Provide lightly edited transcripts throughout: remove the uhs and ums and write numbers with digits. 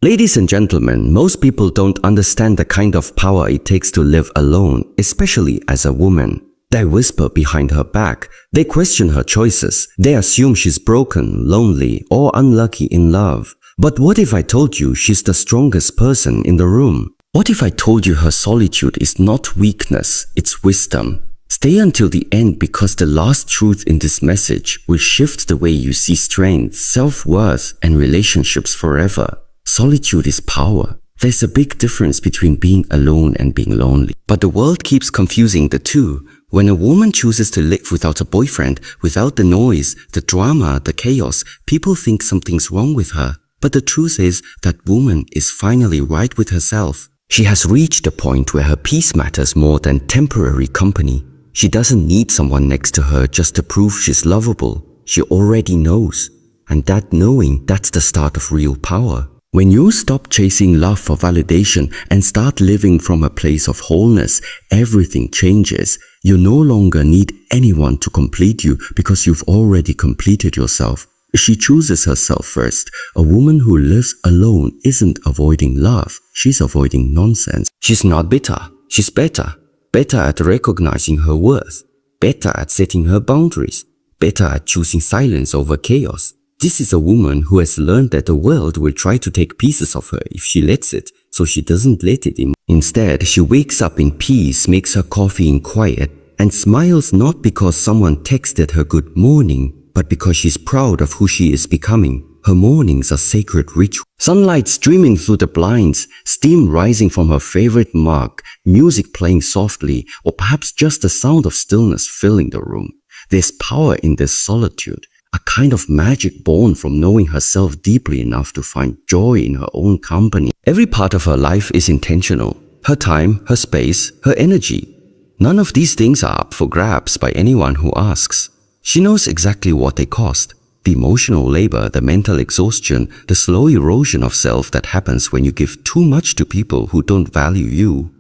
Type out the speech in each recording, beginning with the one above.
Ladies and gentlemen, most people don't understand the kind of power it takes to live alone, especially as a woman. They whisper behind her back, they question her choices, they assume she's broken, lonely, or unlucky in love. But what if I told you she's the strongest person in the room? What if I told you her solitude is not weakness, it's wisdom? Stay until the end because the last truth in this message will shift the way you see strength, self-worth, and relationships forever. Solitude is power. There's a big difference between being alone and being lonely. But the world keeps confusing the two. When a woman chooses to live without a boyfriend, without the noise, the drama, the chaos, people think something's wrong with her. But the truth is that woman is finally right with herself. She has reached a point where her peace matters more than temporary company. She doesn't need someone next to her just to prove she's lovable. She already knows. And that knowing, that's the start of real power. When you stop chasing love for validation and start living from a place of wholeness, everything changes. You no longer need anyone to complete you because you've already completed yourself. She chooses herself first. A woman who lives alone isn't avoiding love. She's avoiding nonsense. She's not bitter. She's better. Better at recognizing her worth. Better at setting her boundaries. Better at choosing silence over chaos. This is a woman who has learned that the world will try to take pieces of her if she lets it, so she doesn't let it in. Instead, she wakes up in peace, makes her coffee in quiet, and smiles not because someone texted her good morning, but because she's proud of who she is becoming. Her mornings are sacred rituals. Sunlight streaming through the blinds, steam rising from her favorite mug, music playing softly, or perhaps just the sound of stillness filling the room. There's power in this solitude. A kind of magic born from knowing herself deeply enough to find joy in her own company. Every part of her life is intentional. Her time, her space, her energy. None of these things are up for grabs by anyone who asks. She knows exactly what they cost. The emotional labor, the mental exhaustion, the slow erosion of self that happens when you give too much to people who don't value you.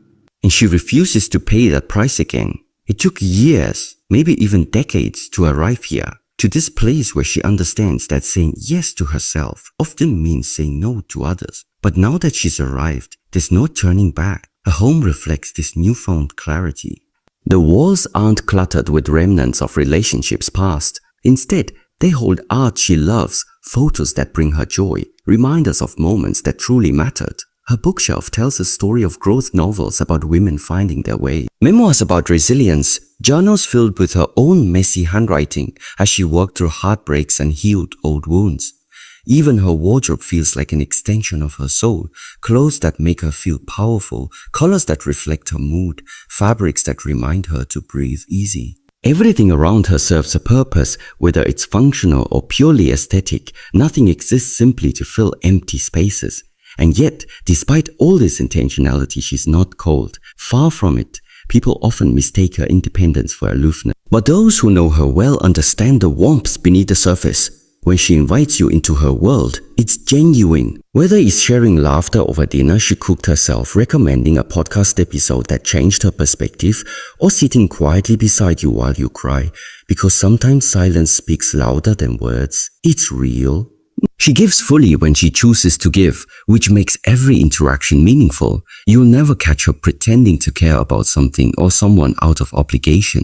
And she refuses to pay that price again. It took years, maybe even decades to arrive here. To this place where she understands that saying yes to herself often means saying no to others. But now that she's arrived, there's no turning back. Her home reflects this newfound clarity. The walls aren't cluttered with remnants of relationships past. Instead, they hold art she loves, photos that bring her joy, reminders of moments that truly mattered. Her bookshelf tells a story of growth novels about women finding their way, memoirs about resilience, journals filled with her own messy handwriting as she worked through heartbreaks and healed old wounds. Even her wardrobe feels like an extension of her soul, clothes that make her feel powerful, colors that reflect her mood, fabrics that remind her to breathe easy. Everything around her serves a purpose, whether it's functional or purely aesthetic. Nothing exists simply to fill empty spaces. And yet, despite all this intentionality, she's not cold. Far from it. People often mistake her independence for aloofness. But those who know her well understand the warmth beneath the surface. When she invites you into her world, it's genuine. Whether it's sharing laughter over dinner she cooked herself, recommending a podcast episode that changed her perspective, or sitting quietly beside you while you cry, because sometimes silence speaks louder than words. It's real. She gives fully when she chooses to give, which makes every interaction meaningful. You'll never catch her pretending to care about something or someone out of obligation.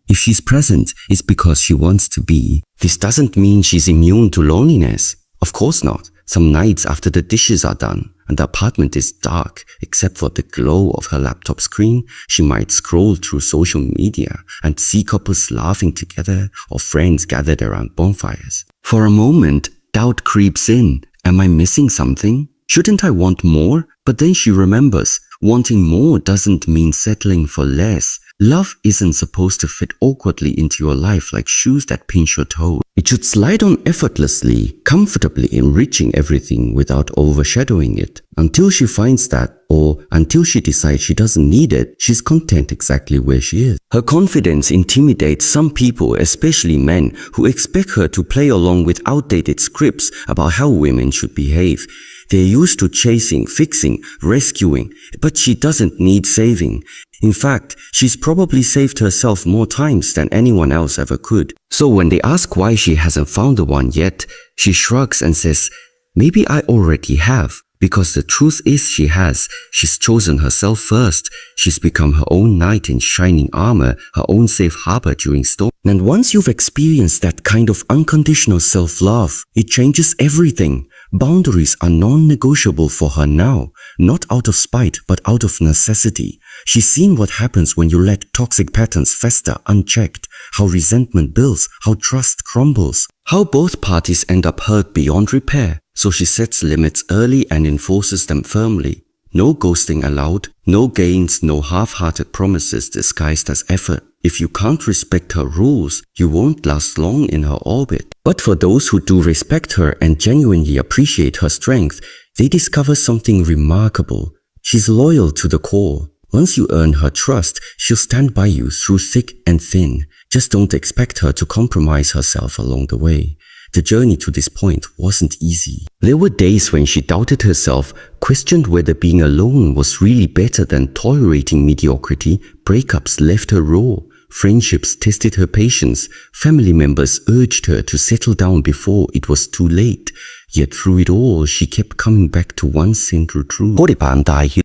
If she's present, it's because she wants to be. This doesn't mean she's immune to loneliness. Of course not. Some nights after the dishes are done and the apartment is dark, except for the glow of her laptop screen, she might scroll through social media and see couples laughing together or friends gathered around bonfires. For a moment, doubt creeps in. Am I missing something? Shouldn't I want more? But then she remembers, wanting more doesn't mean settling for less. Love isn't supposed to fit awkwardly into your life like shoes that pinch your toe. It should slide on effortlessly, comfortably, enriching everything without overshadowing it. Until she finds that, or until she decides she doesn't need it, she's content exactly where she is. Her confidence intimidates some people, especially men, who expect her to play along with outdated scripts about how women should behave. They're used to chasing, fixing, rescuing, but she doesn't need saving. In fact, she's probably saved herself more times than anyone else ever could. So when they ask why she hasn't found the one yet, she shrugs and says, maybe I already have. Because the truth is she's chosen herself first. She's become her own knight in shining armor, her own safe harbor during storm. And once you've experienced that kind of unconditional self-love, it changes everything. Boundaries are non-negotiable for her now, not out of spite, but out of necessity. She's seen what happens when you let toxic patterns fester unchecked, how resentment builds, how trust crumbles, how both parties end up hurt beyond repair. So she sets limits early and enforces them firmly. No ghosting allowed, no gains, no half-hearted promises disguised as effort. If you can't respect her rules, you won't last long in her orbit. But for those who do respect her and genuinely appreciate her strength, they discover something remarkable. She's loyal to the core. Once you earn her trust, she'll stand by you through thick and thin. Just don't expect her to compromise herself along the way. The journey to this point wasn't easy. There were days when she doubted herself, questioned whether being alone was really better than tolerating mediocrity. Breakups left her raw. Friendships tested her patience. Family members urged her to settle down before it was too late. Yet through it all, she kept coming back to one central truth.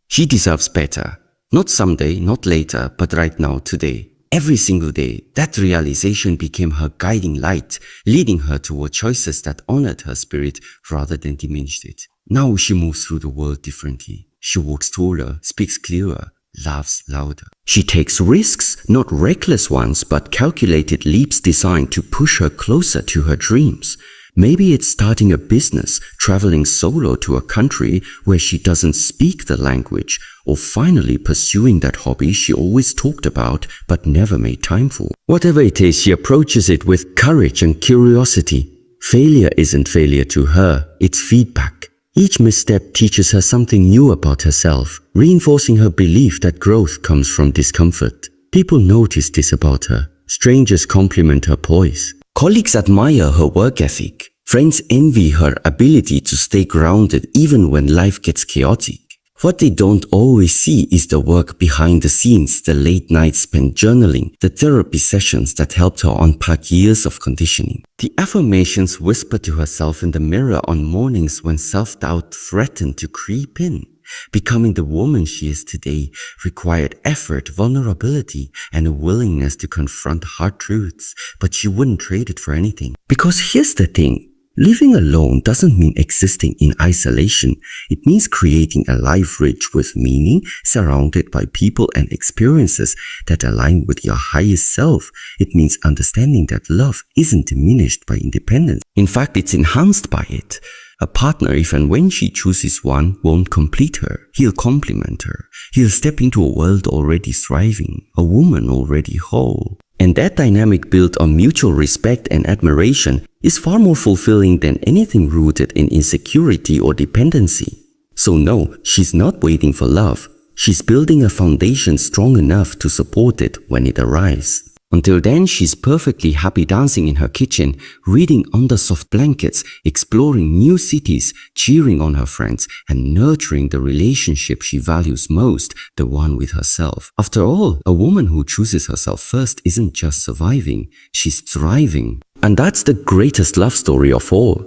She deserves better. Not someday, not later, but right now, today. Every single day, that realization became her guiding light, leading her toward choices that honored her spirit rather than diminished it. Now she moves through the world differently. She walks taller, speaks clearer, laughs louder. She takes risks, not reckless ones, but calculated leaps designed to push her closer to her dreams. Maybe it's starting a business, traveling solo to a country where she doesn't speak the language, or finally pursuing that hobby she always talked about but never made time for. Whatever it is, she approaches it with courage and curiosity. Failure isn't failure to her, it's feedback. Each misstep teaches her something new about herself, reinforcing her belief that growth comes from discomfort. People notice this about her. Strangers compliment her poise. Colleagues admire her work ethic. Friends envy her ability to stay grounded even when life gets chaotic. What they don't always see is the work behind the scenes, the late nights spent journaling, the therapy sessions that helped her unpack years of conditioning. The affirmations whispered to herself in the mirror on mornings when self-doubt threatened to creep in. Becoming the woman she is today required effort, vulnerability, and a willingness to confront hard truths, but she wouldn't trade it for anything. Because here's the thing, living alone doesn't mean existing in isolation. It means creating a life rich with meaning, surrounded by people and experiences that align with your highest self. It means understanding that love isn't diminished by independence. In fact, it's enhanced by it. A partner, if and when she chooses one, won't complete her. He'll complement her. He'll step into a world already thriving, a woman already whole. And that dynamic built on mutual respect and admiration is far more fulfilling than anything rooted in insecurity or dependency. So no, she's not waiting for love. She's building a foundation strong enough to support it when it arrives. Until then, she's perfectly happy dancing in her kitchen, reading under soft blankets, exploring new cities, cheering on her friends, and nurturing the relationship she values most, the one with herself. After all, a woman who chooses herself first isn't just surviving, she's thriving. And that's the greatest love story of all.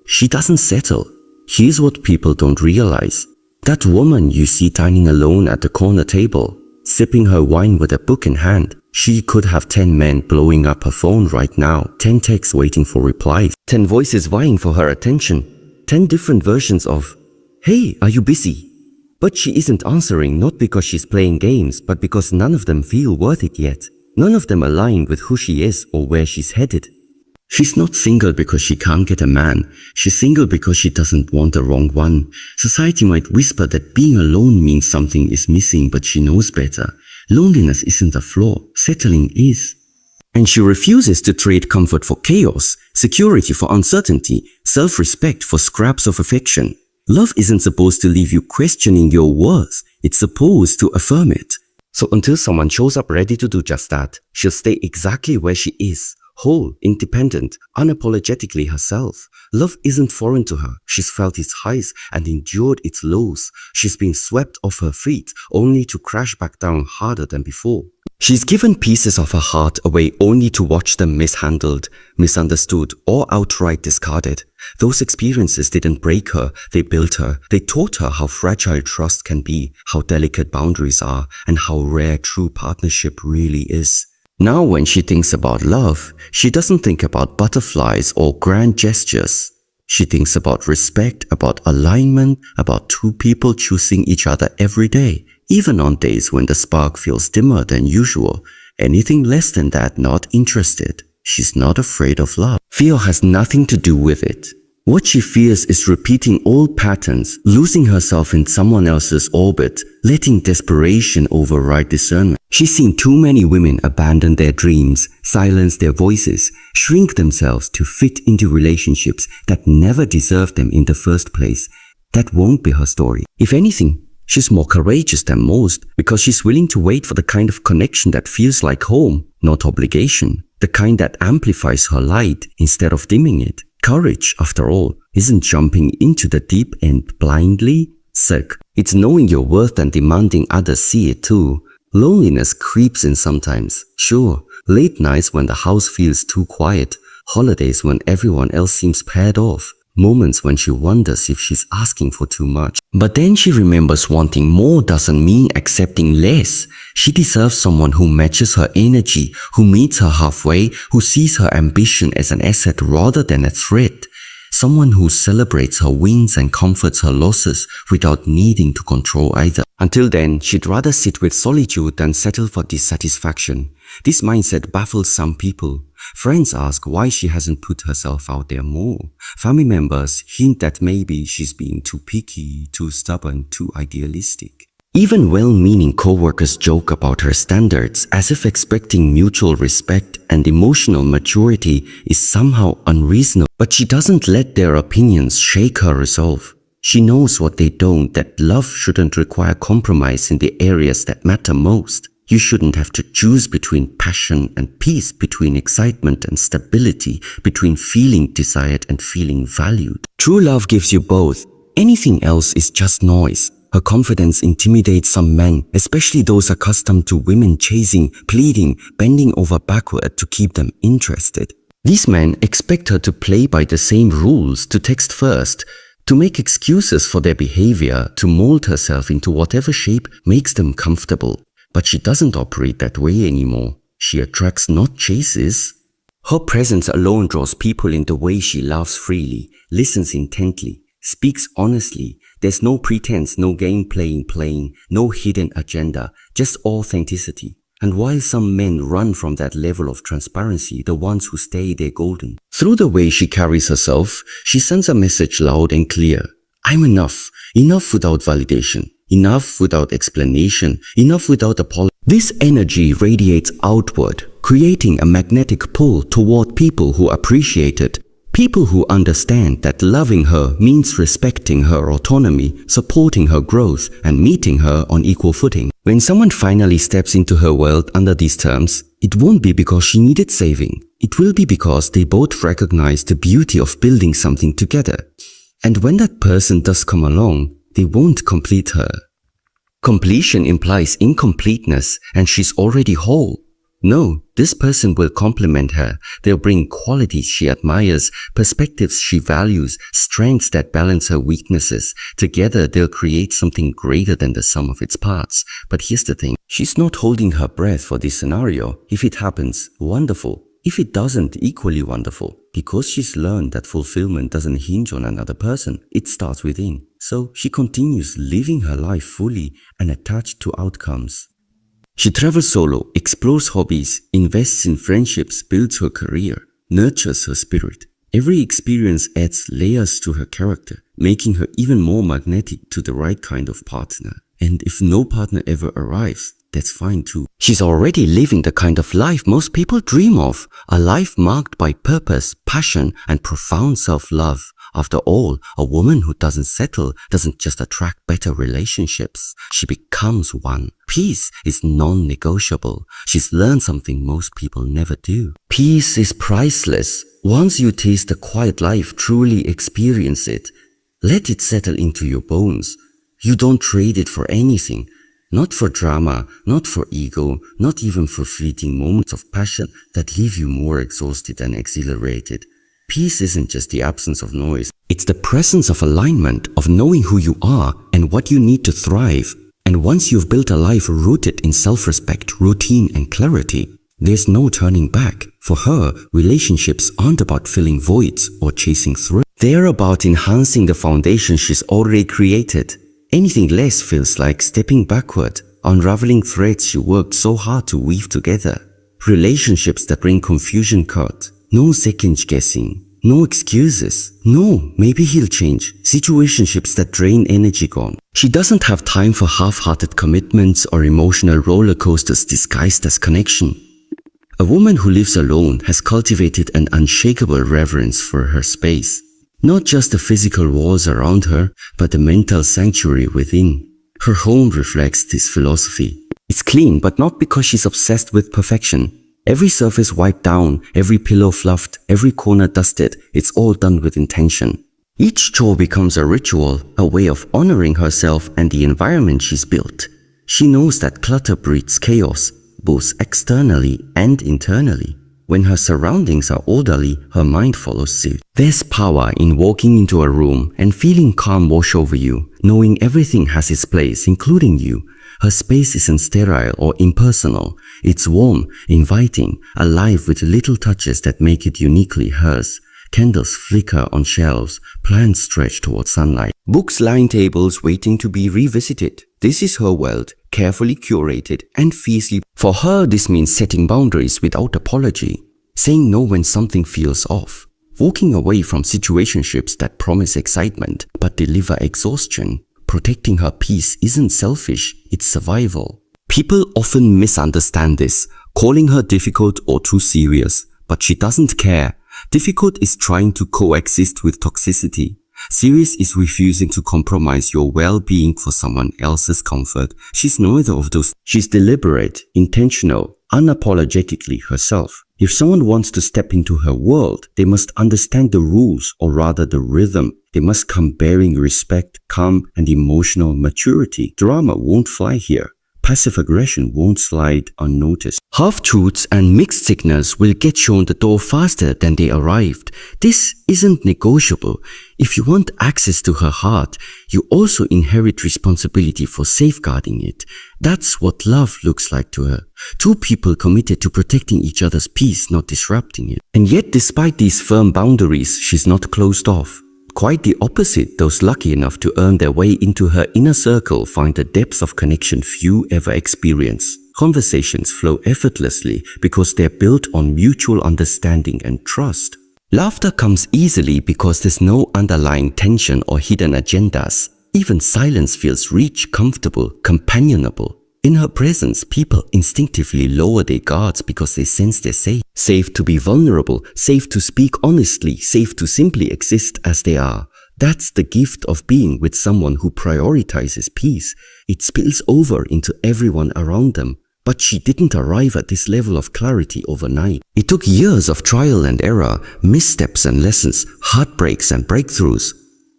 She doesn't settle. Here's what people don't realize. That woman you see dining alone at the corner table, sipping her wine with a book in hand, she could have 10 men blowing up her phone right now, 10 texts waiting for replies, 10 voices vying for her attention, 10 different versions of, "Hey, are you busy?" But she isn't answering, not because she's playing games, but because none of them feel worth it yet. None of them align with who she is or where she's headed. She's not single because she can't get a man. She's single because she doesn't want the wrong one. Society might whisper that being alone means something is missing, but she knows better. Loneliness isn't a flaw, settling is. And she refuses to trade comfort for chaos, security for uncertainty, self-respect for scraps of affection. Love isn't supposed to leave you questioning your worth, it's supposed to affirm it. So until someone shows up ready to do just that, she'll stay exactly where she is. Whole, independent, unapologetically herself. Love isn't foreign to her. She's felt its highs and endured its lows. She's been swept off her feet, only to crash back down harder than before. She's given pieces of her heart away only to watch them mishandled, misunderstood, or outright discarded. Those experiences didn't break her, they built her. They taught her how fragile trust can be, how delicate boundaries are, and how rare true partnership really is. Now when she thinks about love, she doesn't think about butterflies or grand gestures. She thinks about respect, about alignment, about two people choosing each other every day. Even on days when the spark feels dimmer than usual, anything less than that, not interested. She's not afraid of love. Fear has nothing to do with it. What she fears is repeating old patterns, losing herself in someone else's orbit, letting desperation override discernment. She's seen too many women abandon their dreams, silence their voices, shrink themselves to fit into relationships that never deserved them in the first place. That won't be her story. If anything, she's more courageous than most because she's willing to wait for the kind of connection that feels like home, not obligation. The kind that amplifies her light instead of dimming it. Courage, after all, isn't jumping into the deep end blindly. It's knowing your worth and demanding others see it too. Loneliness creeps in sometimes. Sure, late nights when the house feels too quiet. Holidays when everyone else seems paired off. Moments when she wonders if she's asking for too much. But then she remembers wanting more doesn't mean accepting less. She deserves someone who matches her energy, who meets her halfway, who sees her ambition as an asset rather than a threat. Someone who celebrates her wins and comforts her losses without needing to control either. Until then, she'd rather sit with solitude than settle for dissatisfaction. This mindset baffles some people. Friends ask why she hasn't put herself out there more. Family members hint that maybe she's being too picky, too stubborn, too idealistic. Even well-meaning co-workers joke about her standards as if expecting mutual respect and emotional maturity is somehow unreasonable. But she doesn't let their opinions shake her resolve. She knows what they don't, that love shouldn't require compromise in the areas that matter most. You shouldn't have to choose between passion and peace, between excitement and stability, between feeling desired and feeling valued. True love gives you both. Anything else is just noise. Her confidence intimidates some men, especially those accustomed to women chasing, pleading, bending over backward to keep them interested. These men expect her to play by the same rules, to text first, to make excuses for their behavior, to mold herself into whatever shape makes them comfortable. But she doesn't operate that way anymore. She attracts, not chases. Her presence alone draws people in the way she laughs freely, listens intently, speaks honestly. There's no pretense, no game playing, no hidden agenda, just authenticity. And while some men run from that level of transparency, the ones who stay, they're golden. Through the way she carries herself, she sends a message loud and clear. I'm enough. Enough without validation. Enough without explanation. Enough without apology. This energy radiates outward, creating a magnetic pull toward people who appreciate it. People who understand that loving her means respecting her autonomy, supporting her growth, and meeting her on equal footing. When someone finally steps into her world under these terms, it won't be because she needed saving. It will be because they both recognize the beauty of building something together. And when that person does come along, they won't complete her. Completion implies incompleteness, and she's already whole. No, this person will complement her. They'll bring qualities she admires, perspectives she values, strengths that balance her weaknesses. Together, they'll create something greater than the sum of its parts. But here's the thing. She's not holding her breath for this scenario. If it happens, wonderful. If it doesn't, equally wonderful. Because she's learned that fulfillment doesn't hinge on another person. It starts within. So she continues living her life fully and attached to outcomes. She travels solo, explores hobbies, invests in friendships, builds her career, nurtures her spirit. Every experience adds layers to her character, making her even more magnetic to the right kind of partner. And if no partner ever arrives, that's fine too. She's already living the kind of life most people dream of, a life marked by purpose, passion, and profound self-love. After all, a woman who doesn't settle doesn't just attract better relationships. She becomes one. Peace is non-negotiable. She's learned something most people never do. Peace is priceless. Once you taste a quiet life, truly experience it. Let it settle into your bones. You don't trade it for anything. Not for drama, not for ego, not even for fleeting moments of passion that leave you more exhausted than exhilarated. Peace isn't just the absence of noise. It's the presence of alignment, of knowing who you are and what you need to thrive. And once you've built a life rooted in self-respect, routine, and clarity, there's no turning back. For her, relationships aren't about filling voids or chasing thrills. They're about enhancing the foundation she's already created. Anything less feels like stepping backward, unraveling threads she worked so hard to weave together. Relationships that bring confusion cut. No second guessing. No excuses. No, maybe he'll change. Situationships that drain energy gone. She doesn't have time for half-hearted commitments or emotional roller coasters disguised as connection. A woman who lives alone has cultivated an unshakable reverence for her space. Not just the physical walls around her, but the mental sanctuary within. Her home reflects this philosophy. It's clean, but not because she's obsessed with perfection. Every surface wiped down, every pillow fluffed, every corner dusted, it's all done with intention. Each chore becomes a ritual, a way of honoring herself and the environment she's built. She knows that clutter breeds chaos, both externally and internally. When her surroundings are orderly, her mind follows suit. There's power in walking into a room and feeling calm wash over you, knowing everything has its place, including you. Her space isn't sterile or impersonal. It's warm, inviting, alive with little touches that make it uniquely hers. Candles flicker on shelves, plants stretch towards sunlight. Books line tables waiting to be revisited. This is her world, carefully curated and fiercely. For her, this means setting boundaries without apology, saying no when something feels off, walking away from situationships that promise excitement but deliver exhaustion. Protecting her peace isn't selfish, it's survival. People often misunderstand this, calling her difficult or too serious, but she doesn't care. Difficult is trying to coexist with toxicity. Serious is refusing to compromise your well-being for someone else's comfort. She's neither of those. She's deliberate, intentional, unapologetically herself. If someone wants to step into her world, they must understand the rules, or rather the rhythm. They must come bearing respect, calm, and emotional maturity. Drama won't fly here. Passive aggression won't slide unnoticed. Half-truths and mixed signals will get shown the door faster than they arrived. This isn't negotiable. If you want access to her heart, you also inherit responsibility for safeguarding it. That's what love looks like to her. Two people committed to protecting each other's peace, not disrupting it. And yet, despite these firm boundaries, she's not closed off. Quite the opposite, those lucky enough to earn their way into her inner circle find a depth of connection few ever experience. Conversations flow effortlessly because they're built on mutual understanding and trust. Laughter comes easily because there's no underlying tension or hidden agendas. Even silence feels rich, comfortable, companionable. In her presence, people instinctively lower their guards because they sense they're safe. Safe to be vulnerable, safe to speak honestly, safe to simply exist as they are. That's the gift of being with someone who prioritizes peace. It spills over into everyone around them. But she didn't arrive at this level of clarity overnight. It took years of trial and error, missteps and lessons, heartbreaks and breakthroughs.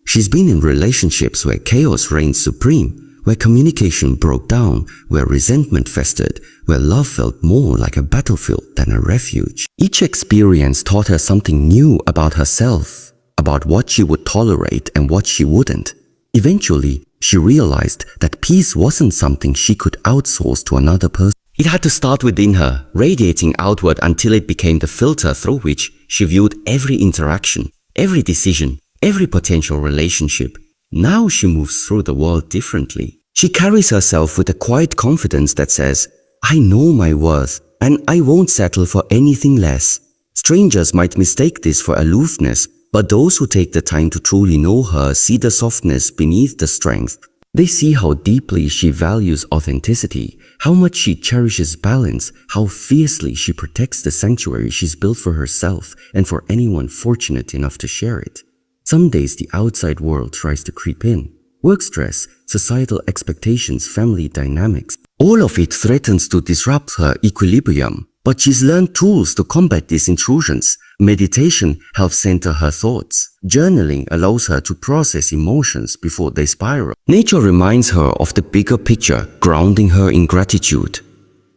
She's been in relationships where chaos reigned supreme, where communication broke down, where resentment festered, where love felt more like a battlefield than a refuge. Each experience taught her something new about herself, about what she would tolerate and what she wouldn't. Eventually, she realized that peace wasn't something she could outsource to another person. It had to start within her, radiating outward until it became the filter through which she viewed every interaction, every decision, every potential relationship. Now she moves through the world differently. She carries herself with a quiet confidence that says, I know my worth and I won't settle for anything less. Strangers might mistake this for aloofness, but those who take the time to truly know her see the softness beneath the strength. They see how deeply she values authenticity, how much she cherishes balance, how fiercely she protects the sanctuary she's built for herself and for anyone fortunate enough to share it. Some days the outside world tries to creep in. Work stress, societal expectations, family dynamics. All of it threatens to disrupt her equilibrium. But she's learned tools to combat these intrusions. Meditation helps center her thoughts. Journaling allows her to process emotions before they spiral. Nature reminds her of the bigger picture, grounding her in gratitude.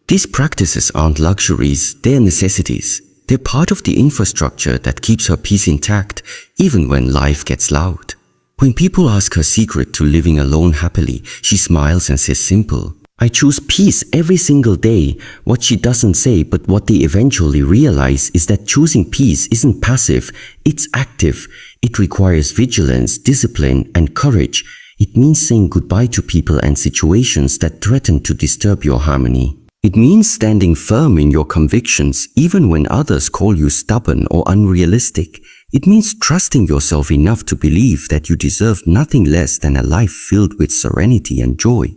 These practices aren't luxuries, they're necessities. They're part of the infrastructure that keeps her peace intact, even when life gets loud. When people ask her secret to living alone happily, she smiles and says simple, "I choose peace every single day." What she doesn't say, but what they eventually realize, is that choosing peace isn't passive, it's active. It requires vigilance, discipline, and courage. It means saying goodbye to people and situations that threaten to disturb your harmony. It means standing firm in your convictions even when others call you stubborn or unrealistic. It means trusting yourself enough to believe that you deserve nothing less than a life filled with serenity and joy.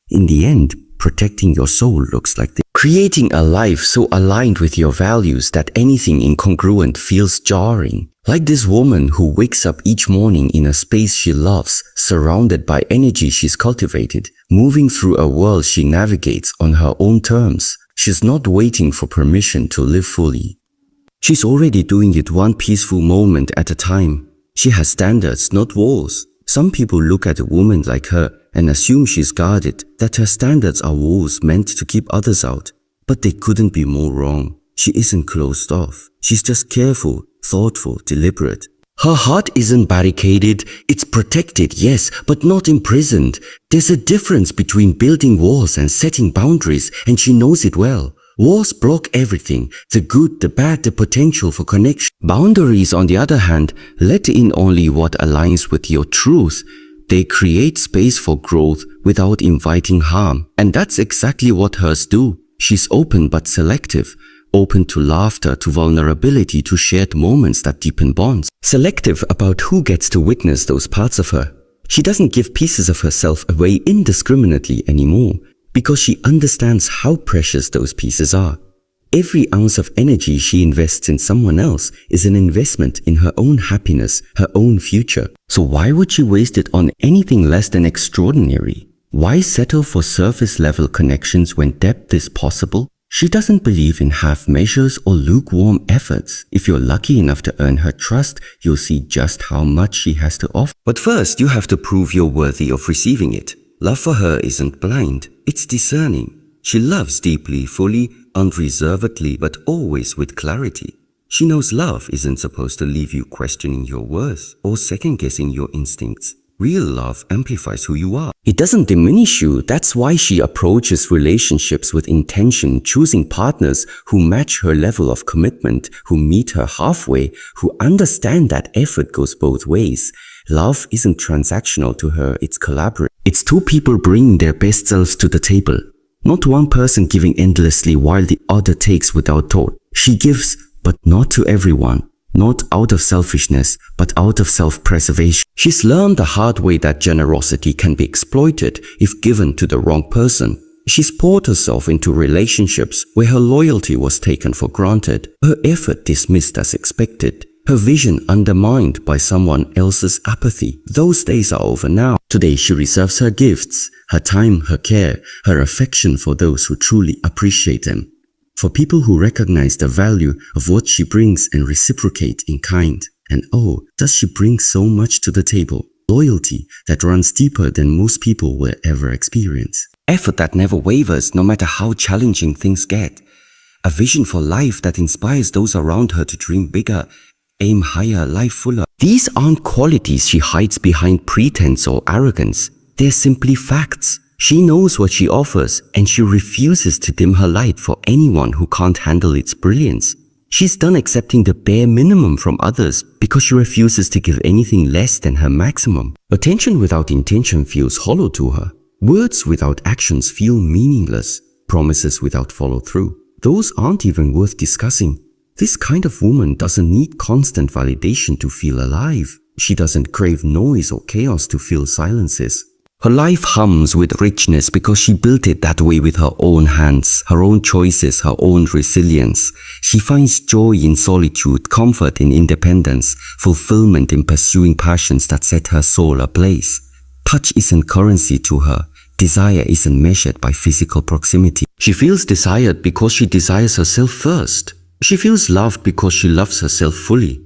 In the end, protecting your soul looks like this. Creating a life so aligned with your values that anything incongruent feels jarring. Like this woman who wakes up each morning in a space she loves, surrounded by energy she's cultivated, moving through a world she navigates on her own terms. She's not waiting for permission to live fully. She's already doing it one peaceful moment at a time. She has standards, not walls. Some people look at a woman like her and assume she's guarded, that her standards are walls meant to keep others out. But they couldn't be more wrong. She isn't closed off. She's just careful, thoughtful, deliberate. Her heart isn't barricaded, it's protected, yes, but not imprisoned. There's a difference between building walls and setting boundaries, and she knows it well. Walls block everything, the good, the bad, the potential for connection. Boundaries, on the other hand, let in only what aligns with your truth. They create space for growth without inviting harm. And that's exactly what hers do. She's open but selective. Open to laughter, to vulnerability, to shared moments that deepen bonds. Selective about who gets to witness those parts of her. She doesn't give pieces of herself away indiscriminately anymore, because she understands how precious those pieces are. Every ounce of energy she invests in someone else is an investment in her own happiness, her own future. So why would she waste it on anything less than extraordinary? Why settle for surface-level connections when depth is possible? She doesn't believe in half measures or lukewarm efforts. If you're lucky enough to earn her trust, you'll see just how much she has to offer. But first, you have to prove you're worthy of receiving it. Love for her isn't blind, it's discerning. She loves deeply, fully, unreservedly, but always with clarity. She knows love isn't supposed to leave you questioning your worth or second-guessing your instincts. Real love amplifies who you are. It doesn't diminish you. That's why she approaches relationships with intention, choosing partners who match her level of commitment, who meet her halfway, who understand that effort goes both ways. Love isn't transactional to her, it's collaborative. It's two people bringing their best selves to the table. Not one person giving endlessly while the other takes without thought. She gives, but not to everyone. Not out of selfishness, but out of self-preservation. She's learned the hard way that generosity can be exploited if given to the wrong person. She's poured herself into relationships where her loyalty was taken for granted, her effort dismissed as expected, her vision undermined by someone else's apathy. Those days are over now. Today she reserves her gifts, her time, her care, her affection for those who truly appreciate them. For people who recognize the value of what she brings and reciprocate in kind. And oh, does she bring so much to the table? Loyalty that runs deeper than most people will ever experience. Effort that never wavers no matter how challenging things get. A vision for life that inspires those around her to dream bigger, aim higher, life fuller. These aren't qualities she hides behind pretense or arrogance. They're simply facts. She knows what she offers, and she refuses to dim her light for anyone who can't handle its brilliance. She's done accepting the bare minimum from others because she refuses to give anything less than her maximum. Attention without intention feels hollow to her. Words without actions feel meaningless. Promises without follow-through. Those aren't even worth discussing. This kind of woman doesn't need constant validation to feel alive. She doesn't crave noise or chaos to fill silences. Her life hums with richness because she built it that way with her own hands, her own choices, her own resilience. She finds joy in solitude, comfort in independence, fulfillment in pursuing passions that set her soul ablaze. Touch isn't currency to her. Desire isn't measured by physical proximity. She feels desired because she desires herself first. She feels loved because she loves herself fully.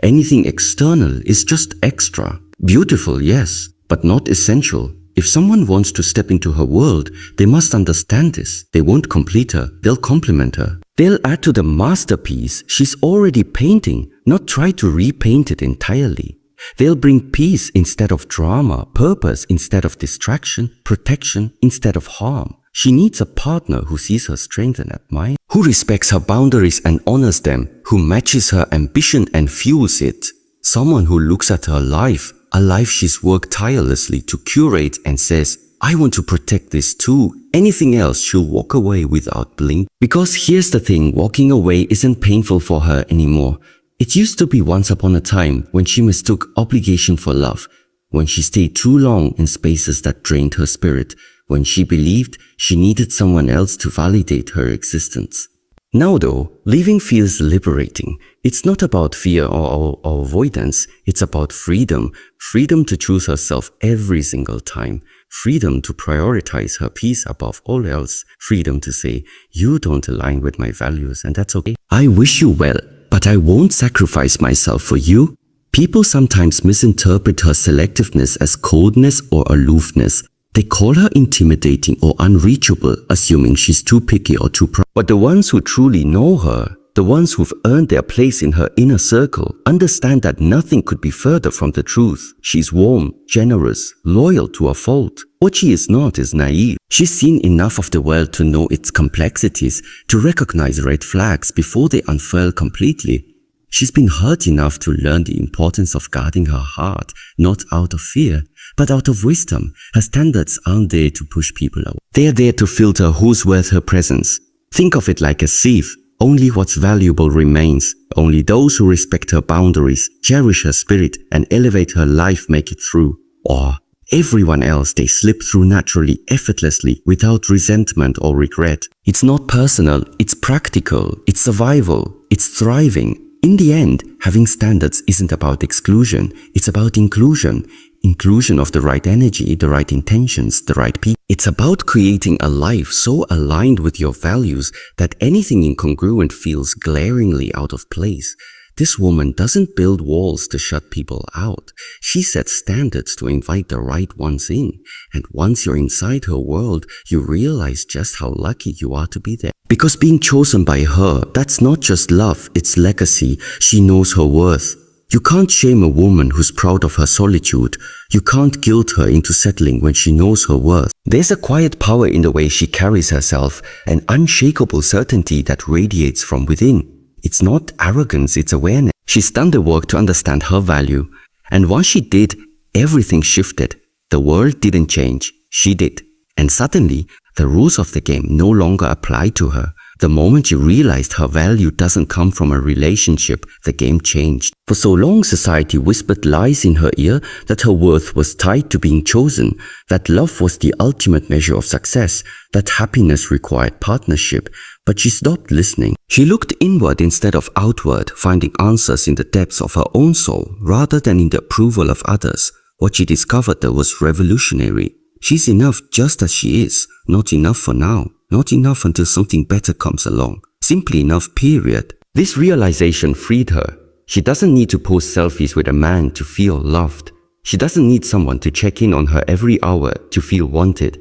Anything external is just extra. Beautiful, yes, but not essential. If someone wants to step into her world, they must understand this. They won't complete her, they'll complement her. They'll add to the masterpiece she's already painting, not try to repaint it entirely. They'll bring peace instead of drama, purpose instead of distraction, protection instead of harm. She needs a partner who sees her strength and admires, who respects her boundaries and honors them, who matches her ambition and fuels it. Someone who looks at her life, a life she's worked tirelessly to curate, and says, I want to protect this too. Anything else, she'll walk away without blink. Because here's the thing, walking away isn't painful for her anymore. It used to be once upon a time when she mistook obligation for love, when she stayed too long in spaces that drained her spirit, when she believed she needed someone else to validate her existence. Now though, leaving feels liberating. It's not about fear or avoidance, it's about freedom. Freedom to choose herself every single time. Freedom to prioritize her peace above all else. Freedom to say, you don't align with my values and that's okay. I wish you well, but I won't sacrifice myself for you. People sometimes misinterpret her selectiveness as coldness or aloofness. They call her intimidating or unreachable, assuming she's too picky or too proud. But the ones who truly know her, the ones who've earned their place in her inner circle, understand that nothing could be further from the truth. She's warm, generous, loyal to a fault. What she is not is naive. She's seen enough of the world to know its complexities, to recognize red flags before they unfurl completely. She's been hurt enough to learn the importance of guarding her heart, not out of fear, but out of wisdom. Her standards aren't there to push people away. They are there to filter who's worth her presence. Think of it like a sieve. Only what's valuable remains. Only those who respect her boundaries, cherish her spirit, and elevate her life make it through. Or everyone else, they slip through naturally, effortlessly, without resentment or regret. It's not personal, it's practical, it's survival, it's thriving. In the end, having standards isn't about exclusion, it's about inclusion. Inclusion of the right energy, the right intentions, the right people. It's about creating a life so aligned with your values that anything incongruent feels glaringly out of place. This woman doesn't build walls to shut people out. She sets standards to invite the right ones in. And once you're inside her world, you realize just how lucky you are to be there. Because being chosen by her, that's not just love, it's legacy. She knows her worth. You can't shame a woman who's proud of her solitude. You can't guilt her into settling when she knows her worth. There's a quiet power in the way she carries herself, an unshakable certainty that radiates from within. It's not arrogance, it's awareness. She's done the work to understand her value. And once she did, everything shifted. The world didn't change, she did. And suddenly, the rules of the game no longer apply to her. The moment she realized her value doesn't come from a relationship, the game changed. For so long, society whispered lies in her ear that her worth was tied to being chosen, that love was the ultimate measure of success, that happiness required partnership. But she stopped listening. She looked inward instead of outward, finding answers in the depths of her own soul rather than in the approval of others. What she discovered though was revolutionary. She's enough just as she is, not enough for now. Not enough until something better comes along. Simply enough, period. This realization freed her. She doesn't need to post selfies with a man to feel loved. She doesn't need someone to check in on her every hour to feel wanted.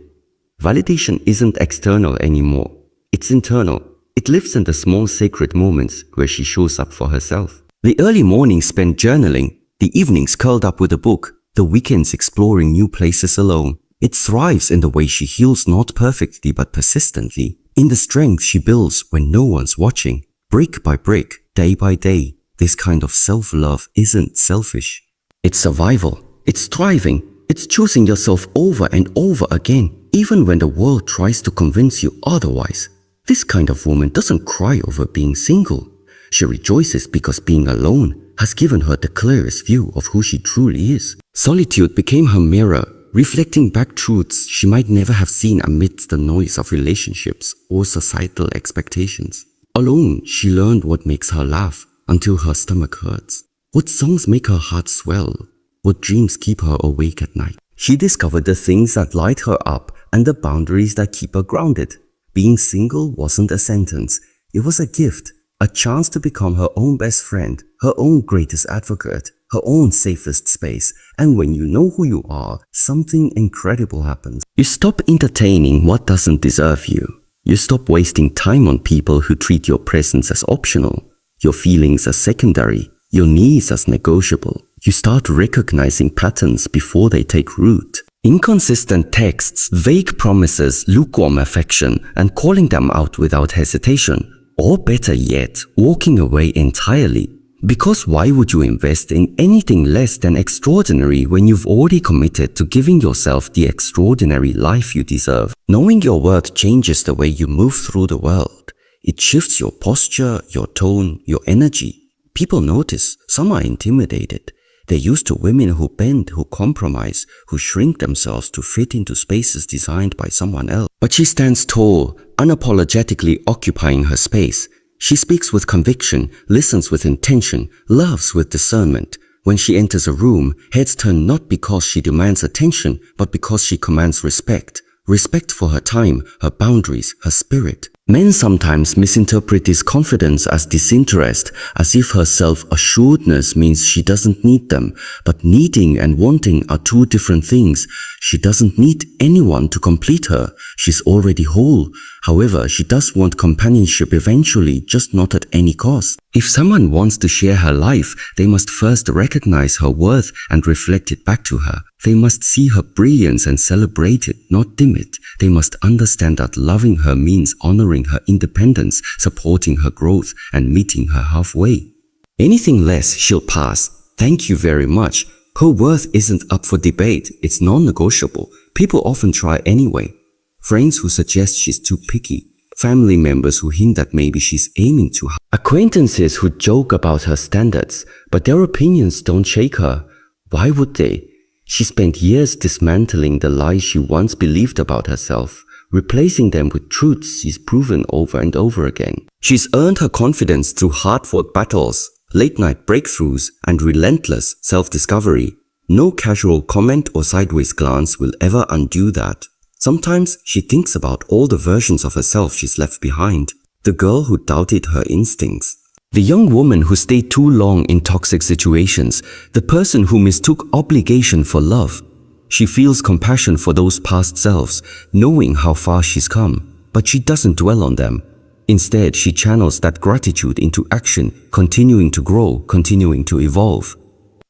Validation isn't external anymore. It's internal. It lives in the small sacred moments where she shows up for herself. The early mornings spent journaling, the evenings curled up with a book, the weekends exploring new places alone. It thrives in the way she heals not perfectly but persistently, in the strength she builds when no one's watching. Brick by brick, day by day, this kind of self-love isn't selfish. It's survival, it's thriving, it's choosing yourself over and over again, even when the world tries to convince you otherwise. This kind of woman doesn't cry over being single. She rejoices because being alone has given her the clearest view of who she truly is. Solitude became her mirror, reflecting back truths she might never have seen amidst the noise of relationships or societal expectations. Alone, she learned what makes her laugh until her stomach hurts, what songs make her heart swell, what dreams keep her awake at night. She discovered the things that light her up and the boundaries that keep her grounded. Being single wasn't a sentence, it was a gift, a chance to become her own best friend, her own greatest advocate, her own safest space. And when you know who you are, something incredible happens. You stop entertaining what doesn't deserve you. You stop wasting time on people who treat your presence as optional, your feelings as secondary, your needs as negotiable. You start recognizing patterns before they take root. Inconsistent texts, vague promises, lukewarm affection, and calling them out without hesitation. Or better yet, walking away entirely. Because why would you invest in anything less than extraordinary when you've already committed to giving yourself the extraordinary life you deserve? Knowing your worth changes the way you move through the world. It shifts your posture, your tone, your energy. People notice, some are intimidated. They're used to women who bend, who compromise, who shrink themselves to fit into spaces designed by someone else. But she stands tall, unapologetically occupying her space. She speaks with conviction, listens with intention, loves with discernment. When she enters a room, heads turn not because she demands attention, but because she commands respect. Respect for her time, her boundaries, her spirit. Men sometimes misinterpret this confidence as disinterest, as if her self-assuredness means she doesn't need them. But needing and wanting are two different things. She doesn't need anyone to complete her. She's already whole. However, she does want companionship eventually, just not at any cost. If someone wants to share her life, they must first recognize her worth and reflect it back to her. They must see her brilliance and celebrate it, not dim it. They must understand that loving her means honoring her independence, supporting her growth, and meeting her halfway. Anything less, she'll pass. Thank you very much. Her worth isn't up for debate. It's non-negotiable. People often try anyway. Friends who suggest she's too picky. Family members who hint that maybe she's aiming too high. Acquaintances who joke about her standards, but their opinions don't shake her. Why would they? She spent years dismantling the lies she once believed about herself, replacing them with truths she's proven over and over again. She's earned her confidence through hard-fought battles, late-night breakthroughs, and relentless self-discovery. No casual comment or sideways glance will ever undo that. Sometimes she thinks about all the versions of herself she's left behind. The girl who doubted her instincts. The young woman who stayed too long in toxic situations. The person who mistook obligation for love. She feels compassion for those past selves, knowing how far she's come. But she doesn't dwell on them. Instead, she channels that gratitude into action, continuing to grow, continuing to evolve.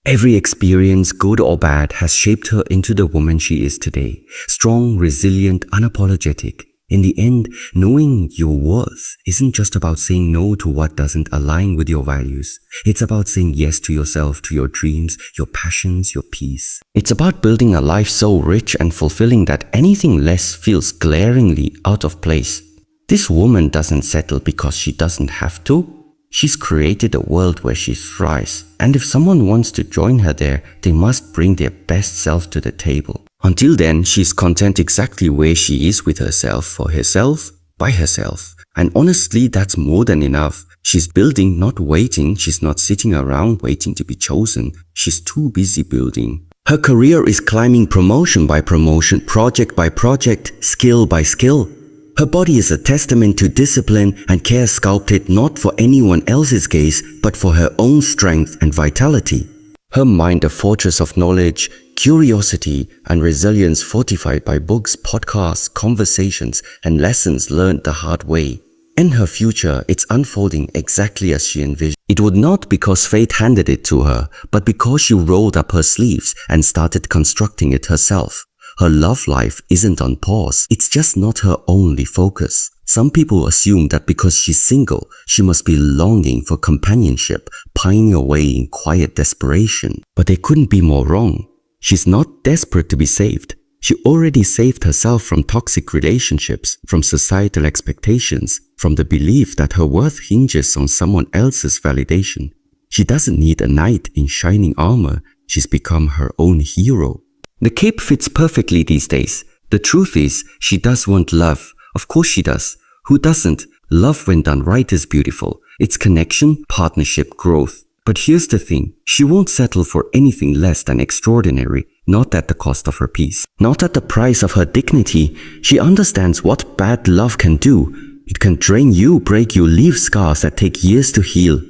Every experience, good or bad, has shaped her into the woman she is today. Strong, resilient, unapologetic. In the end, knowing your worth isn't just about saying no to what doesn't align with your values. It's about saying yes to yourself, to your dreams, your passions, your peace. It's about building a life so rich and fulfilling that anything less feels glaringly out of place. This woman doesn't settle because she doesn't have to. She's created a world where she thrives, and if someone wants to join her there, they must bring their best self to the table. Until then, she's content exactly where she is with herself, for herself, by herself. And honestly, that's more than enough. She's building, not waiting. She's not sitting around waiting to be chosen. She's too busy building. Her career is climbing promotion by promotion, project by project, skill by skill. Her body is a testament to discipline and care sculpted not for anyone else's gaze, but for her own strength and vitality. Her mind a fortress of knowledge, curiosity, and resilience fortified by books, podcasts, conversations, and lessons learned the hard way. In her future, it's unfolding exactly as she envisioned. It would not because fate handed it to her, but because she rolled up her sleeves and started constructing it herself. Her love life isn't on pause, it's just not her only focus. Some people assume that because she's single, she must be longing for companionship, pining away in quiet desperation. But they couldn't be more wrong. She's not desperate to be saved. She already saved herself from toxic relationships, from societal expectations, from the belief that her worth hinges on someone else's validation. She doesn't need a knight in shining armor. She's become her own hero. The cape fits perfectly these days. The truth is, she does want love. Of course she does. Who doesn't? Love when done right is beautiful. It's connection, partnership, growth. But here's the thing. She won't settle for anything less than extraordinary, not at the cost of her peace. Not at the price of her dignity. She understands what bad love can do. It can drain you, break you, leave scars that take years to heal.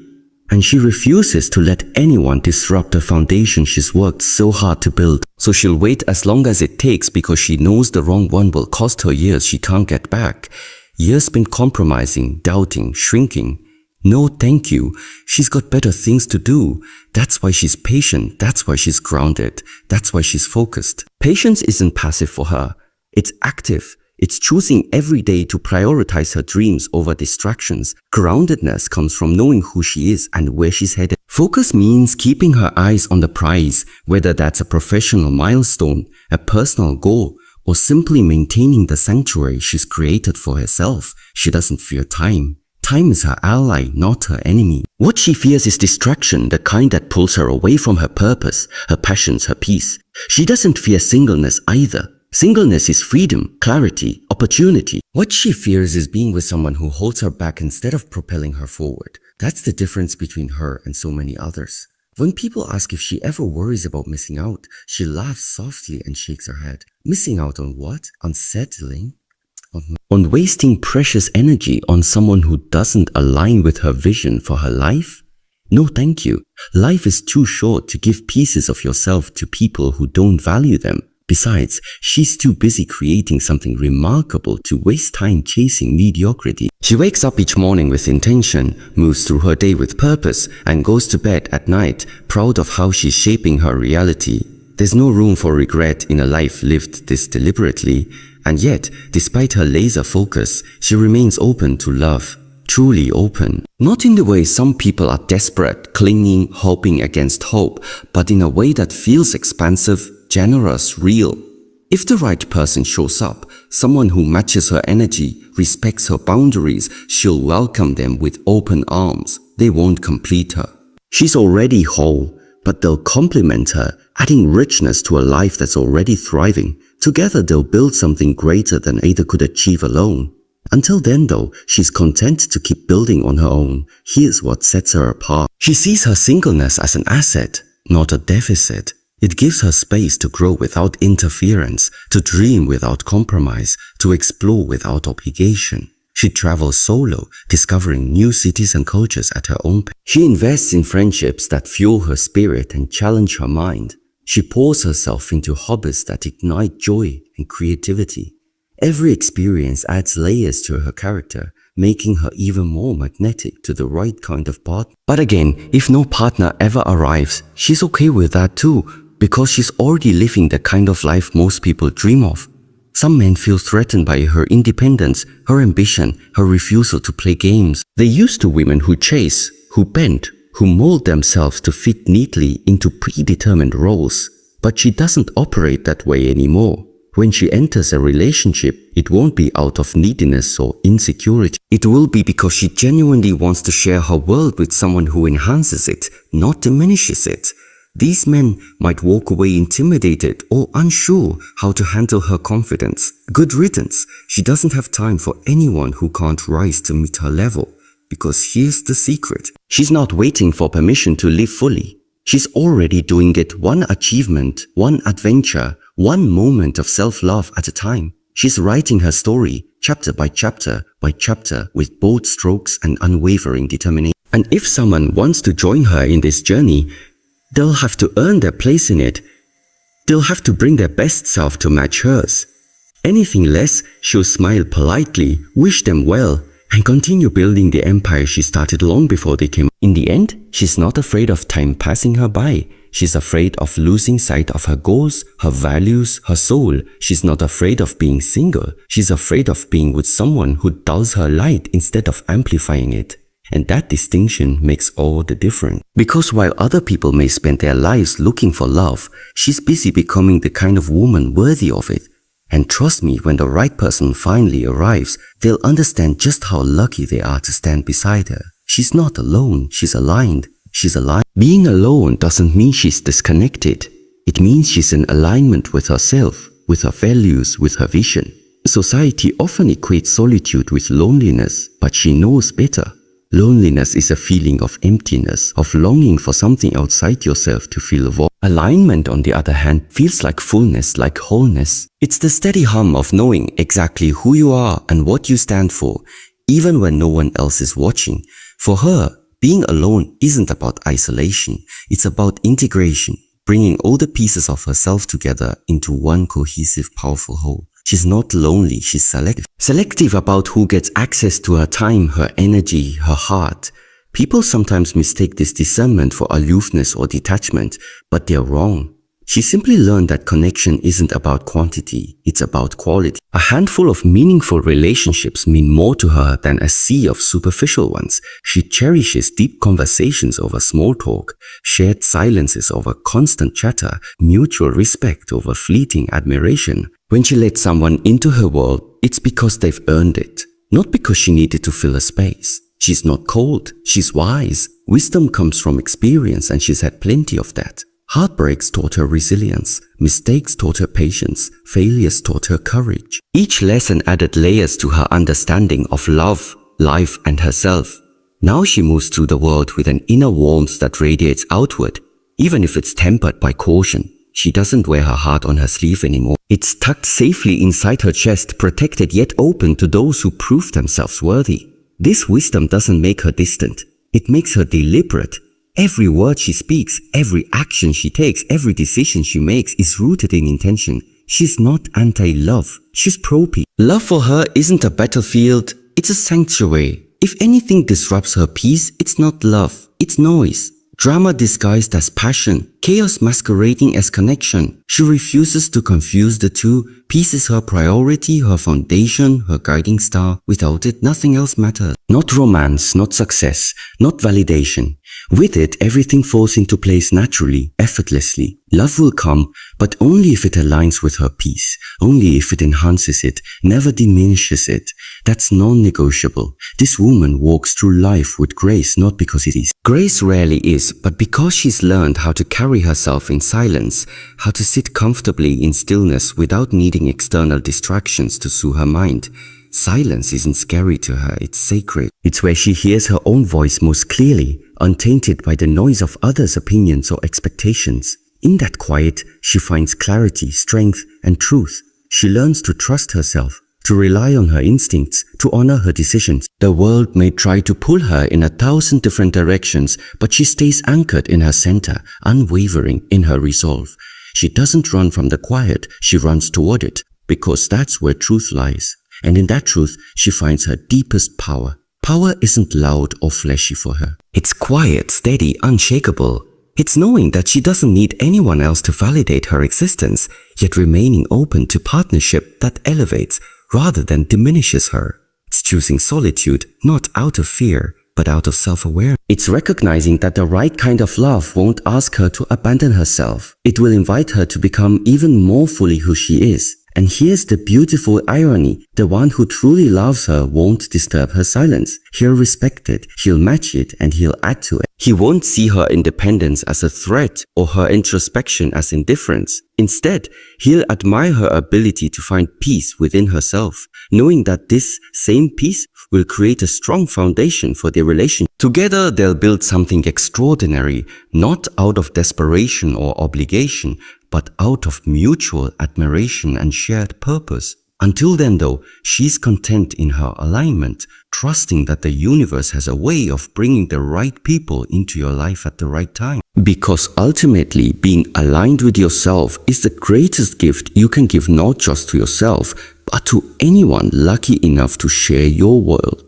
And she refuses to let anyone disrupt the foundation she's worked so hard to build. So she'll wait as long as it takes because she knows the wrong one will cost her years she can't get back. Years spent compromising, doubting, shrinking. No thank you. She's got better things to do. That's why she's patient. That's why she's grounded. That's why she's focused. Patience isn't passive for her. It's active. It's choosing every day to prioritize her dreams over distractions. Groundedness comes from knowing who she is and where she's headed. Focus means keeping her eyes on the prize, whether that's a professional milestone, a personal goal, or simply maintaining the sanctuary she's created for herself. She doesn't fear time. Time is her ally, not her enemy. What she fears is distraction, the kind that pulls her away from her purpose, her passions, her peace. She doesn't fear singleness either. Singleness is freedom, clarity, opportunity. What she fears is being with someone who holds her back instead of propelling her forward. That's the difference between her and so many others. When people ask if she ever worries about missing out, she laughs softly and shakes her head. Missing out on what? On settling? On wasting precious energy on someone who doesn't align with her vision for her life? No thank you. Life is too short to give pieces of yourself to people who don't value them. Besides, she's too busy creating something remarkable to waste time chasing mediocrity. She wakes up each morning with intention, moves through her day with purpose, and goes to bed at night proud of how she's shaping her reality. There's no room for regret in a life lived this deliberately, and yet, despite her laser focus, she remains open to love. Truly open. Not in the way some people are desperate, clinging, hoping against hope, but in a way that feels expansive, generous, real. If the right person shows up, someone who matches her energy, respects her boundaries, she'll welcome them with open arms. They won't complete her. She's already whole, but they'll complement her, adding richness to a life that's already thriving. Together they'll build something greater than either could achieve alone. Until then though, she's content to keep building on her own. Here's what sets her apart. She sees her singleness as an asset, not a deficit. It gives her space to grow without interference, to dream without compromise, to explore without obligation. She travels solo, discovering new cities and cultures at her own pace. She invests in friendships that fuel her spirit and challenge her mind. She pours herself into hobbies that ignite joy and creativity. Every experience adds layers to her character, making her even more magnetic to the right kind of partner. But again, if no partner ever arrives, she's okay with that too, because she's already living the kind of life most people dream of. Some men feel threatened by her independence, her ambition, her refusal to play games. They're used to women who chase, who bend, who mold themselves to fit neatly into predetermined roles. But she doesn't operate that way anymore. When she enters a relationship, it won't be out of neediness or insecurity. It will be because she genuinely wants to share her world with someone who enhances it, not diminishes it. These men might walk away intimidated or unsure how to handle her confidence. Good riddance. She doesn't have time for anyone who can't rise to meet her level. Because here's the secret. She's not waiting for permission to live fully. She's already doing it one achievement, one adventure, one moment of self-love at a time. She's writing her story, chapter by chapter, with bold strokes and unwavering determination. And if someone wants to join her in this journey, they'll have to earn their place in it. They'll have to bring their best self to match hers. Anything less, she'll smile politely, wish them well, and continue building the empire she started long before they came. In the end, she's not afraid of time passing her by. She's afraid of losing sight of her goals, her values, her soul. She's not afraid of being single. She's afraid of being with someone who dulls her light instead of amplifying it. And that distinction makes all the difference. Because while other people may spend their lives looking for love, she's busy becoming the kind of woman worthy of it. And trust me, when the right person finally arrives, they'll understand just how lucky they are to stand beside her. She's not alone, she's aligned. She's aligned. Being alone doesn't mean she's disconnected. It means she's in alignment with herself, with her values, with her vision. Society often equates solitude with loneliness, but she knows better. Loneliness is a feeling of emptiness, of longing for something outside yourself to fill a void. Alignment, on the other hand, feels like fullness, like wholeness. It's the steady hum of knowing exactly who you are and what you stand for, even when no one else is watching. For her, being alone isn't about isolation, it's about integration, bringing all the pieces of herself together into one cohesive, powerful whole. She's not lonely, she's selective. Selective about who gets access to her time, her energy, her heart. People sometimes mistake this discernment for aloofness or detachment, but they're wrong. She simply learned that connection isn't about quantity, it's about quality. A handful of meaningful relationships mean more to her than a sea of superficial ones. She cherishes deep conversations over small talk, shared silences over constant chatter, mutual respect over fleeting admiration. When she lets someone into her world, it's because they've earned it, not because she needed to fill a space. She's not cold, she's wise. Wisdom comes from experience and she's had plenty of that. Heartbreaks taught her resilience, mistakes taught her patience, failures taught her courage. Each lesson added layers to her understanding of love, life, and herself. Now she moves through the world with an inner warmth that radiates outward, even if it's tempered by caution. She doesn't wear her heart on her sleeve anymore. It's tucked safely inside her chest, protected yet open to those who prove themselves worthy. This wisdom doesn't make her distant. It makes her deliberate. Every word she speaks, every action she takes, every decision she makes is rooted in intention. She's not anti-love, she's pro-peace. Love for her isn't a battlefield, it's a sanctuary. If anything disrupts her peace, it's not love, it's noise. Drama disguised as passion, chaos masquerading as connection. She refuses to confuse the two. Peace is her priority, her foundation, her guiding star. Without it, nothing else matters. Not romance, not success, not validation. With it, everything falls into place naturally, effortlessly. Love will come, but only if it aligns with her peace, only if it enhances it, never diminishes it. That's non-negotiable. This woman walks through life with grace, not because it is. Grace rarely is, but because she's learned how to carry herself in silence, how to sit comfortably in stillness without needing external distractions to soothe her mind. Silence isn't scary to her, it's sacred. It's where she hears her own voice most clearly, untainted by the noise of others' opinions or expectations. In that quiet, she finds clarity, strength, and truth. She learns to trust herself, to rely on her instincts, to honor her decisions. The world may try to pull her in 1,000 different directions, but she stays anchored in her center, unwavering in her resolve. She doesn't run from the quiet, she runs toward it, because that's where truth lies. And in that truth, she finds her deepest power. Power isn't loud or flashy for her. It's quiet, steady, unshakable. It's knowing that she doesn't need anyone else to validate her existence, yet remaining open to partnership that elevates rather than diminishes her. It's choosing solitude, not out of fear, but out of self-awareness. It's recognizing that the right kind of love won't ask her to abandon herself. It will invite her to become even more fully who she is. And here's the beautiful irony. The one who truly loves her won't disturb her silence. He'll respect it, he'll match it, and he'll add to it. He won't see her independence as a threat or her introspection as indifference. Instead, he'll admire her ability to find peace within herself, knowing that this same peace will create a strong foundation for their relationship. Together, they'll build something extraordinary, not out of desperation or obligation, but out of mutual admiration and shared purpose. Until then though, she's content in her alignment, trusting that the universe has a way of bringing the right people into your life at the right time. Because ultimately, being aligned with yourself is the greatest gift you can give, not just to yourself, but to anyone lucky enough to share your world.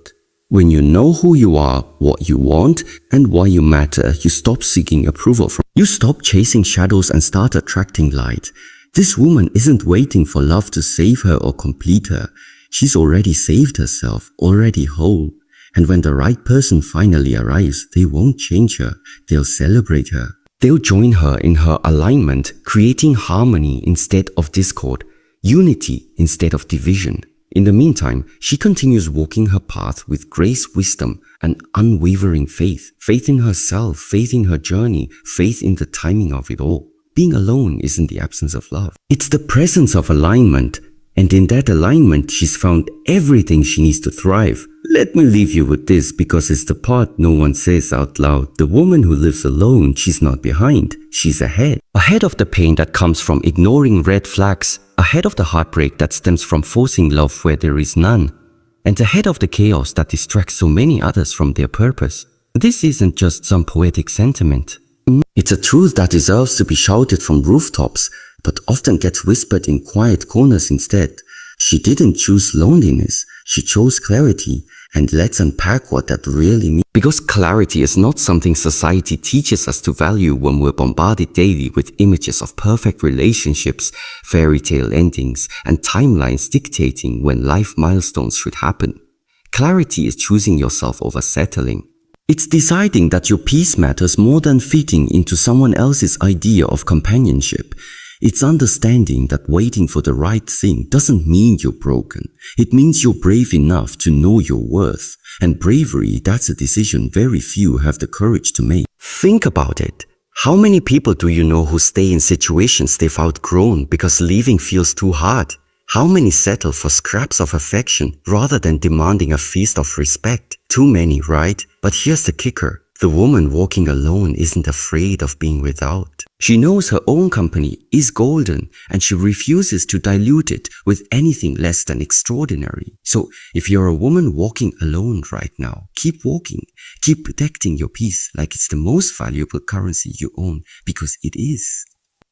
When you know who you are, what you want, and why you matter, you stop seeking approval from. You stop chasing shadows and start attracting light. This woman isn't waiting for love to save her or complete her. She's already saved herself, already whole. And when the right person finally arrives, they won't change her. They'll celebrate her. They'll join her in her alignment, creating harmony instead of discord, unity instead of division. In the meantime, she continues walking her path with grace, wisdom, and unwavering faith. Faith in herself, faith in her journey, faith in the timing of it all. Being alone isn't the absence of love. It's the presence of alignment. And in that alignment, she's found everything she needs to thrive. Let me leave you with this because it's the part no one says out loud. The woman who lives alone, she's not behind, she's ahead. Ahead of the pain that comes from ignoring red flags, ahead of the heartbreak that stems from forcing love where there is none. and ahead of the chaos that distracts so many others from their purpose. This isn't just some poetic sentiment. It's a truth that deserves to be shouted from rooftops, but often gets whispered in quiet corners instead. She didn't choose loneliness, she chose clarity, and let's unpack what that really means. Because clarity is not something society teaches us to value when we're bombarded daily with images of perfect relationships, fairy tale endings, and timelines dictating when life milestones should happen. Clarity is choosing yourself over settling. It's deciding that your peace matters more than fitting into someone else's idea of companionship. It's understanding that waiting for the right thing doesn't mean you're broken. It means you're brave enough to know your worth. And bravery, that's a decision very few have the courage to make. Think about it. How many people do you know who stay in situations they've outgrown because leaving feels too hard? How many settle for scraps of affection rather than demanding a feast of respect? Too many, right? But here's the kicker. The woman walking alone isn't afraid of being without. She knows her own company is golden and she refuses to dilute it with anything less than extraordinary. So if you're a woman walking alone right now, keep walking. Keep protecting your peace like it's the most valuable currency you own, because it is.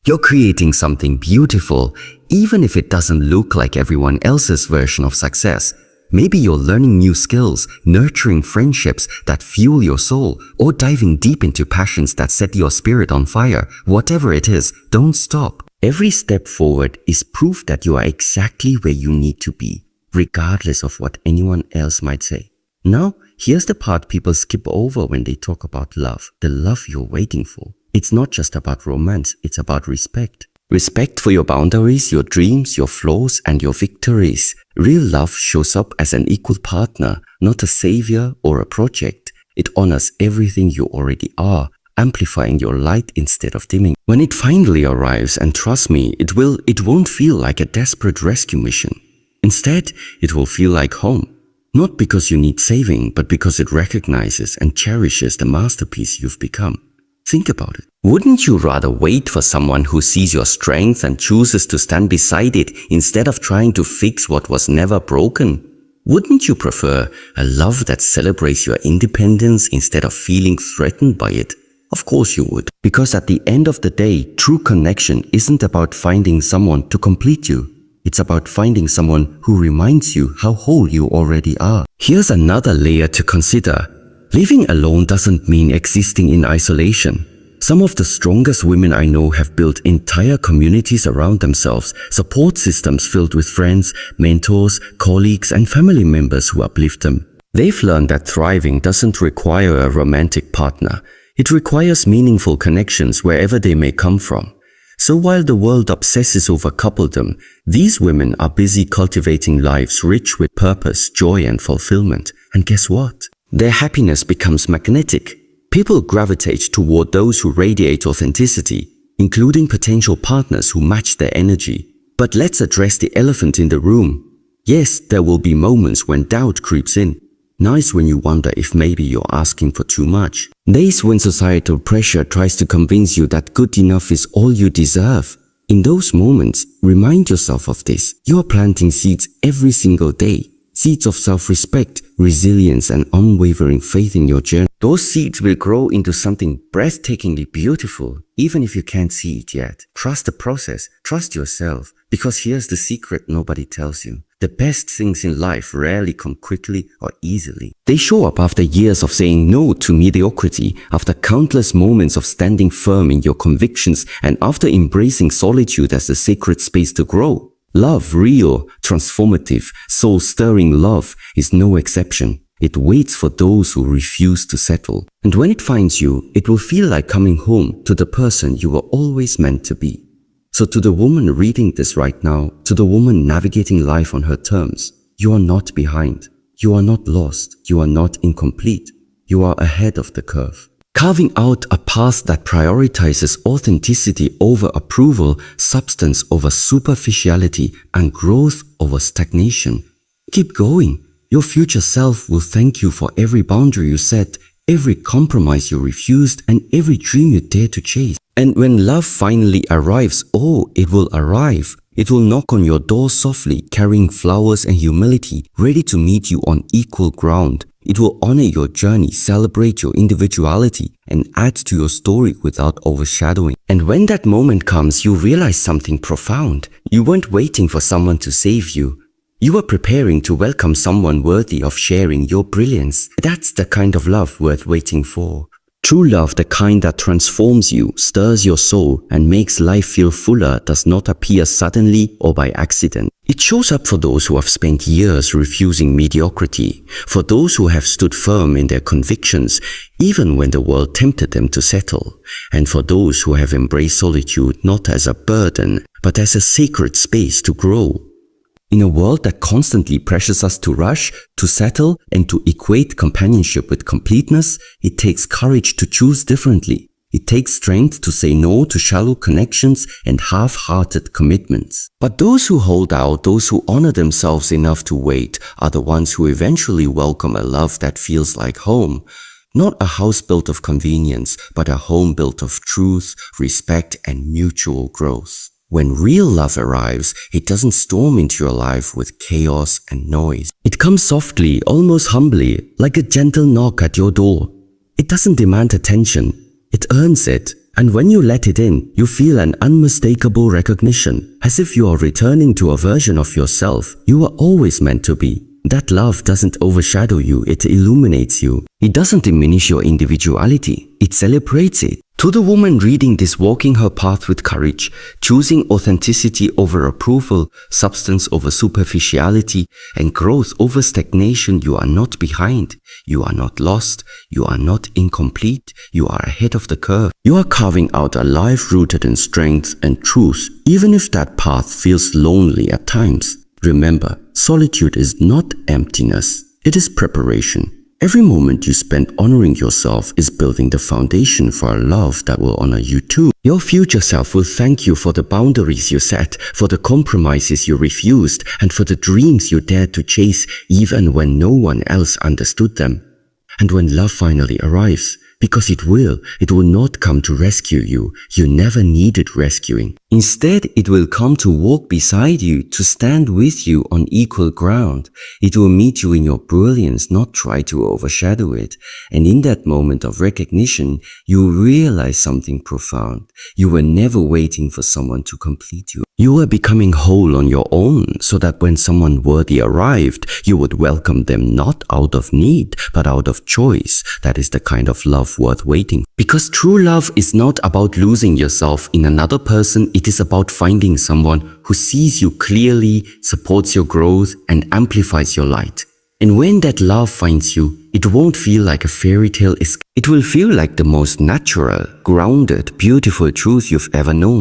You're creating something beautiful, even if it doesn't look like everyone else's version of success. Maybe you're learning new skills, nurturing friendships that fuel your soul, or diving deep into passions that set your spirit on fire. Whatever it is, don't stop. Every step forward is proof that you are exactly where you need to be, regardless of what anyone else might say. Now, here's the part people skip over when they talk about love, the love you're waiting for. It's not just about romance, it's about respect. Respect for your boundaries, your dreams, your flaws, and your victories. Real love shows up as an equal partner, not a savior or a project. It honors everything you already are, amplifying your light instead of dimming. When it finally arrives, and trust me, it won't feel like a desperate rescue mission. Instead, it will feel like home. Not because you need saving, but because it recognizes and cherishes the masterpiece you've become. Think about it. Wouldn't you rather wait for someone who sees your strength and chooses to stand beside it instead of trying to fix what was never broken? Wouldn't you prefer a love that celebrates your independence instead of feeling threatened by it? Of course you would. Because at the end of the day, true connection isn't about finding someone to complete you. It's about finding someone who reminds you how whole you already are. Here's another layer to consider. Living alone doesn't mean existing in isolation. Some of the strongest women I know have built entire communities around themselves, support systems filled with friends, mentors, colleagues, and family members who uplift them. They've learned that thriving doesn't require a romantic partner. It requires meaningful connections wherever they may come from. So while the world obsesses over coupledom, these women are busy cultivating lives rich with purpose, joy, and fulfillment. And guess what? Their happiness becomes magnetic. People gravitate toward those who radiate authenticity, including potential partners who match their energy. But let's address the elephant in the room. Yes, there will be moments when doubt creeps in. Nights when you wonder if maybe you're asking for too much. Days when societal pressure tries to convince you that good enough is all you deserve. In those moments, remind yourself of this. You are planting seeds every single day. Seeds of self-respect, resilience, and unwavering faith in your journey. Those seeds will grow into something breathtakingly beautiful, even if you can't see it yet. Trust the process, trust yourself, because here's the secret nobody tells you. The best things in life rarely come quickly or easily. They show up after years of saying no to mediocrity, after countless moments of standing firm in your convictions, and after embracing solitude as a sacred space to grow. Love, real, transformative, soul-stirring love is no exception. It waits for those who refuse to settle. And when it finds you, it will feel like coming home to the person you were always meant to be. So to the woman reading this right now, to the woman navigating life on her terms, you are not behind. You are not lost. You are not incomplete. You are ahead of the curve. Carving out a path that prioritizes authenticity over approval, substance over superficiality, and growth over stagnation. Keep going. Your future self will thank you for every boundary you set, every compromise you refused, and every dream you dare to chase. And when love finally arrives, oh, it will arrive. It will knock on your door softly, carrying flowers and humility, ready to meet you on equal ground. It will honor your journey, celebrate your individuality, and add to your story without overshadowing. And when that moment comes, you realize something profound. You weren't waiting for someone to save you. You were preparing to welcome someone worthy of sharing your brilliance. That's the kind of love worth waiting for. True love, the kind that transforms you, stirs your soul, and makes life feel fuller, does not appear suddenly or by accident. It shows up for those who have spent years refusing mediocrity, for those who have stood firm in their convictions, even when the world tempted them to settle, and for those who have embraced solitude not as a burden, but as a sacred space to grow. In a world that constantly pressures us to rush, to settle, and to equate companionship with completeness, it takes courage to choose differently. It takes strength to say no to shallow connections and half-hearted commitments. But those who hold out, those who honor themselves enough to wait, are the ones who eventually welcome a love that feels like home. Not a house built of convenience, but a home built of truth, respect, and mutual growth. When real love arrives, it doesn't storm into your life with chaos and noise. It comes softly, almost humbly, like a gentle knock at your door. It doesn't demand attention. It earns it. And when you let it in, you feel an unmistakable recognition, as if you are returning to a version of yourself you were always meant to be. That love doesn't overshadow you, it illuminates you. It doesn't diminish your individuality, it celebrates it. To the woman reading this, walking her path with courage, choosing authenticity over approval, substance over superficiality, and growth over stagnation, you are not behind. You are not lost. You are not incomplete. You are ahead of the curve. You are carving out a life rooted in strength and truth, even if that path feels lonely at times. Remember, solitude is not emptiness. It is preparation. Every moment you spend honoring yourself is building the foundation for a love that will honor you too. Your future self will thank you for the boundaries you set, for the compromises you refused, and for the dreams you dared to chase even when no one else understood them. And when love finally arrives, because it will not come to rescue you. You never needed rescuing. Instead, it will come to walk beside you, to stand with you on equal ground. It will meet you in your brilliance, not try to overshadow it. And in that moment of recognition, you realize something profound. You were never waiting for someone to complete you. You were becoming whole on your own, so that when someone worthy arrived, you would welcome them not out of need, but out of choice. That is the kind of love worth waiting. Because true love is not about losing yourself in another person, it is about finding someone who sees you clearly, supports your growth, and amplifies your light. And when that love finds you, it won't feel like a fairy tale escape. It will feel like the most natural, grounded, beautiful truth you've ever known.